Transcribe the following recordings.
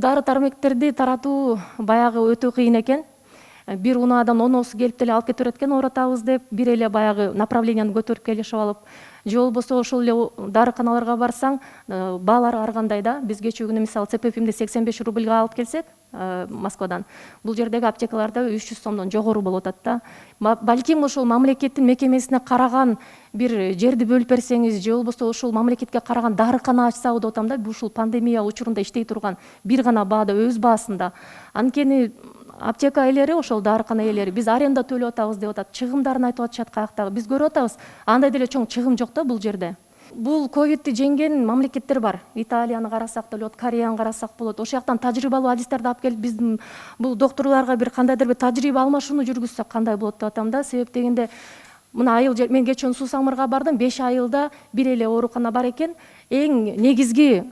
дары дармектерди таратуу баягы өтө кыйын экен. Бир унаадан оноосу келип деле алып кетип экен, ооротабыз деп, бир эле баягы направленияны көтөрүп келишип алып, же болбосо ошол эле дарыканаларга барсаң, баалары ар кандай да. Биз кечээ күнү мисалы ЦПФимди 85 рубльга алып келсек, Москвадан, бул жердеги аптекаларда 300 сомдон жогору болуп атат да. Балким ошол мамлекеттин мекемесине караган бир жерди бөлүп берсеңиз, же болбосо ошол мамлекетке караган дарыкана ачсабы деп атам да. Ушул пандемия учурунда иштей турган бир гана баада, өз баасында. Анткени аптека ээлери, ошол дарыкана ээлери биз аренда төлөп атабыз деп атат, чыгымдарын айтып атышат каяктагы. Биз көрүп атабыз, андай деле чоң чыгым жок да бул жерде. Бул ковидти жеңген мамлекеттер бар. Италияны карасак да болот, Кореяны карасак болот. Ошол жактан тажрыйбалуу адистерди алып келип биздин бул докторлорго бир кандайдыр бир тажрыйба алмашууну жүргүзсөк кандай болот деп атам да. Себеп дегенде мына айыл мен кечээ Суу Самырга бардым, 5 айылда бир эле оорукана бар экен. Эң негизги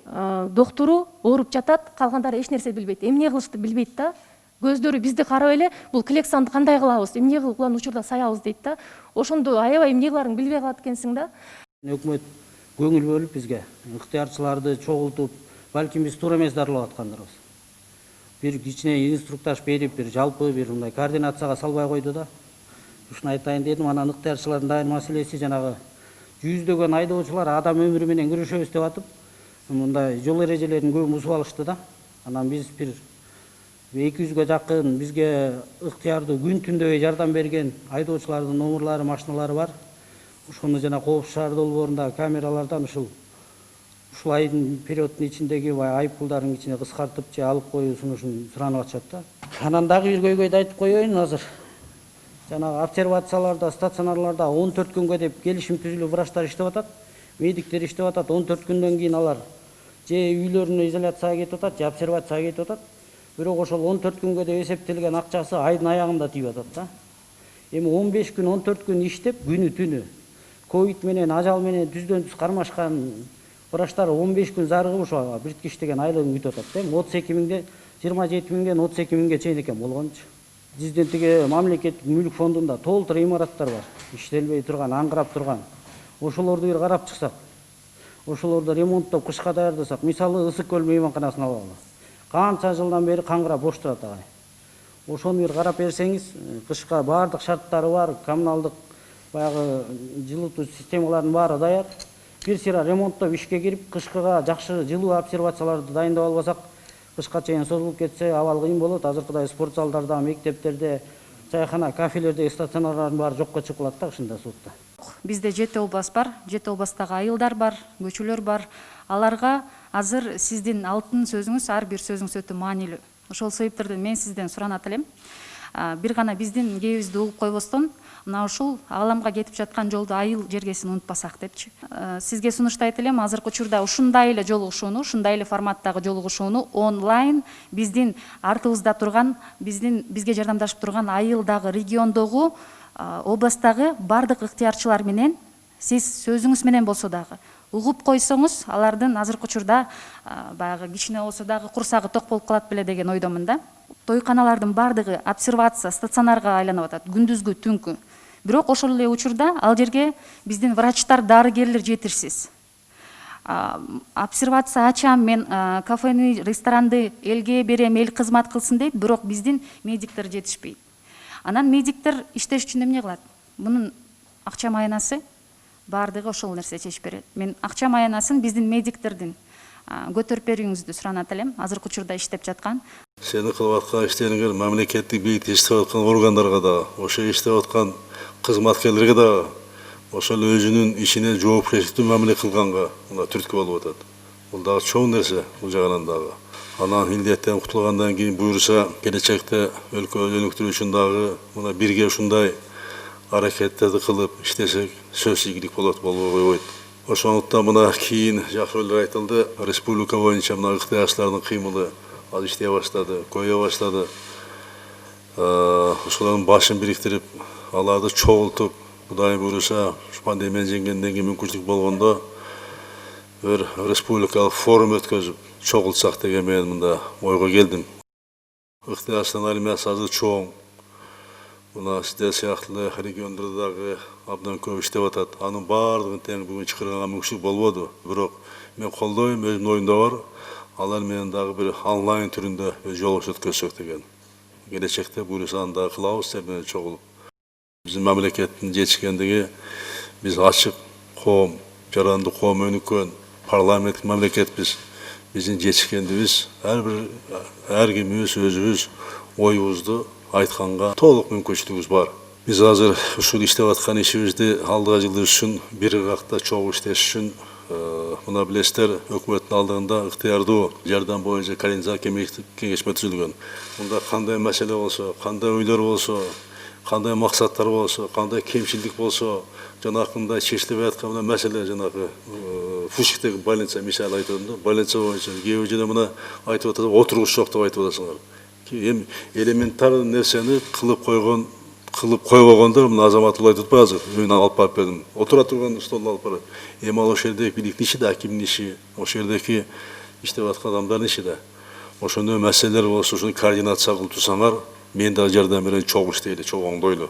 доктору ооруп жатат, калгандары эч нерсе билбейт. Эмне кылышты билбейт да. Көздөрү бизди карап эле, бул Клександы кандай кылабыз, эмне кылып улан учурда саябыз дейт да. Ошондо аябай эмне кыларын билбей калат экенсиң да. Өкмөт көңүл бөлүп бизге ыктыярчыларды чогултуп, балким биз туура эмес дарылап аткандарбыз. Бир кичине инструктаж берип, бир жалпы бир мындай координацияга салбай койду да. Ушуну айтайын дедим. Анан ыктыярчылардын дайыр маселеси жанагы жүздөгөн айдоочулар адам өмүрү менен күрөшөбүз деп атып, мындай жол эрежелерин көбүн бузуп алышты да. Анан биз бир 200ге жакын бизге ыктыярдуу күн түндөбөй жардам берген айдоочулардын номерлары, машиналары бар. Ошону жана Коопсуз шаар долбоорунда камералардан ушул айдын периоддун ичиндеги айыппулдардын ичине кыскартып же алып коюу сунушун суранып атышат да. Анан дагы бир көйгөйдү айтып коеюн. Азыр жанагы обсервацияларда, стационарларда 14 күнгө деп келишим түзүлүп врачтар иштеп атат, медиктер иштеп атат. 14 күндөн кийин алар же үйлөрүнө изоляцияга кетип атат, же обсервацияга кетип атат. Бирок ошол 14 күнгө деп эсептелген акчасы айдын аягында тийип атат да. Эми 15 күн, 14 күн иштеп, күнү түнү ковид менен, ажал менен түздөн түз кармашкан врачтар 15 күн зарыгып ошо биртки иштеген айлыгын күтүп атат да. 32 миңден 27 миңден 32 миңге чейин экен болгончу. Биздин тиги мамлекеттик мүлк фондунда толтур имараттар бар, иштелбей турган, аңгырап турган. Ошолорду бир карап чыксак, ошолорду ремонттоп кышка даярдасак, мисалы Ысык көл мейманканасын алалы. Канча жылдан бери каңгырап бош турат агай. Ошону бир карап берсеңиз, кышка баардык шарттары бар, коммуналдык баягы жылытуу системаларынын баары даяр. Бир сыйра ремонттоп ишке кирип, кышкыга жакшы жылуу обсервацияларды дайындап албасак, кышка чейин созулуп кетсе абал кыйын болот. Азыркыдай спорт залдарда, мектептерде, чайхана, кафелердеги стационарлардын баары жокко чыгып калат да ушундай суутта. Бизде 7 область бар, 7 областтагы айылдар бар, көчөлөр бар. Аларга азыр сиздин алтын сөзүңүз, ар бир сөзүңүз өтө маанилүү. Ошол себептерден мен сизден суранат элем. Бир гана биздин кээбизди угуп койбостон, мына ушул ааламга кетип жаткан жолду айыл жергесин унутпасак депчи. Сизге сунуштайт элем, азыркы учурда ушундай эле жолугушууну, ушундай эле форматтагы жолугушууну онлайн биздин артыбызда турган, бизге жардамдашып турган айылдагы, региондогу, областтагы бардык ыктыярчылар менен сиз сөзүңүз менен болсо дагы угуп койсоңуз, алардын азыркы учурда баягы кичине болсо дагы курсагы ток болуп калат беле деген ойдомун да. Тойканалардын бардыгы обсервация, стационарга айланып атат, күндүзгү, түнкү. Бирок ошол эле учурда ал жерге биздин врачтар, дарыгерлер жетирсиз. Обсервация ачам, мен кафени, ресторанды элге берем, эл кызмат кылсын дейт, бирок биздин медиктер жетишпейт. Анан медиктер иштеш үчүн эмне кылат? Мунун акча маянасы бардыгы ошол нерсе чечип берет. Мен акча маянасын биздин медиктердин көтөрүп берүүңүздү суранат элем, азыркы учурда иштеп жаткан. Сени кылып аткан иштериңер мамлекеттик бийликте иштеп аткан органдарга да, ошо иштеп аткан кызматкерлерге да ошол өзүнүн ишине жоопкерчиликтүү мамиле кылганга түрткү болуп атат. Бул дагы чоң нерсе бул жагынан дагы. Анан илдеттен кутулгандан кийин буюрса, келечекте өлкө өнүктүрүү үчүн дагы мына бирге ушундай аракеттерди кылып иштесек сөзсүз ийгилик болот, болбой койбойт. Ошондуктан мына кийин жакшы ойлор айтылды. Республика боюнча мына ыктыярчылардын кыймылы ал иштей баштады, көбөйө баштады. Ошолордун башын бириктирип, аларды чогултуп, Кудай буюрса, пандемия жеңгенден кийин мүмкүнчүлүк болгондо бир республикалык форум өткөзүп, чогултсак деген мен мында ойго келдим. Ыктыярчылардын армиясы азыр чоң. Мына сиздер сыяктуу региондордо дагы абдан көп иштеп атат. Анын баардыгын тең бүгүн чакырганга мүмкүнчүлүк болбоду. Бирок мен колдойм, өзүмдүн оюмда бар. алар менен дагы бир онлайн түрүндө жолугуш өткөзсөк деген. Келечекте буюрсаны дагы кылабыз силер менен чогулуп. Биздин мамлекеттин жетишкендиги биз ачык коом, жарандык коом өнүккөн парламенттик мамлекетпиз. Биздин жетишкендигибиз ар кимибиз өзүбүз оюбузду айтканга толук мүмкүнчүлүгүбүз бар. Биз азыр ушул иштеп аткан ишибизди алдыга жылдар үчүн бир ыргакта чогуу иштеш үчүн мына билесиздер, өкмөттүн алдыгында ыктыярдуу жардам боюнча координациялык кеңешме түзүлгөн. Мында кандай маселе болсо, кандай ойлор болсо, кандай максаттар болсо, кандай кемчилдик болсо, жанакындай чечилбей аткан мына маселе жанагы Фушиктеги больница мисалы айтып атам да, больница боюнча кээ бир жерде мына айтып атат, отургуч жок деп айтып атасыңар. Эми элементар нерсени кылып койбогондор мына Азаматулла айтып атпайбы азыр, мен алып барып бердим. Отура турган столду алып барат. Эми ал ошол жердеги бийликтин иши да, акимдин иши, ошол жердеги иштеп аткан адамдардын иши да. Ошондой маселелер болсо, ушуну координация кылып турсаңар, мен дагы жардам берейин, чогуу иштейли, чогуу оңдойлу.